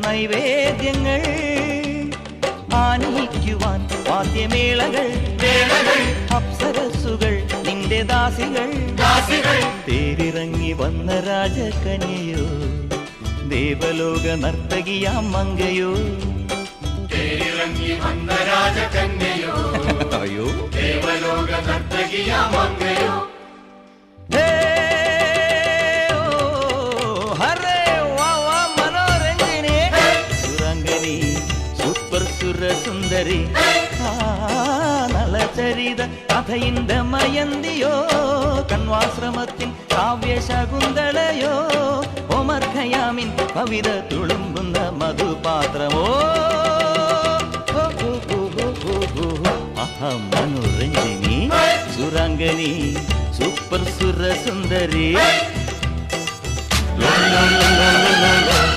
നൈവേദ്യങ്ങൾ ആനയിക്കുവാൻ വാദ്യമേളകൾ അപ്സരസുകൾ നിന്റെ ദാസികൾ തേരിറങ്ങി വന്ന രാജകന്യയോ ദേവലോക നർത്തകിയാം മങ്കയോ തേരിറങ്ങി വന്ന രാജകന്യയോ അയ്യോ ദേവലോക നർത്തകിയാം മങ്കയോ സുന്ദരി നളചരിത കഥയിന്ത മയന്തിയോ കണ്വാശ്രമത്തിൻ കാവ്യശകുന്തളയോ ഒമർഖയാമിൻ കവിത തുളുമ്പുന്ന മധുപാത്രമോ മനോരഞ്ജിനി സുരാംഗനി സൂപ്പർ സുരസുന്ദരി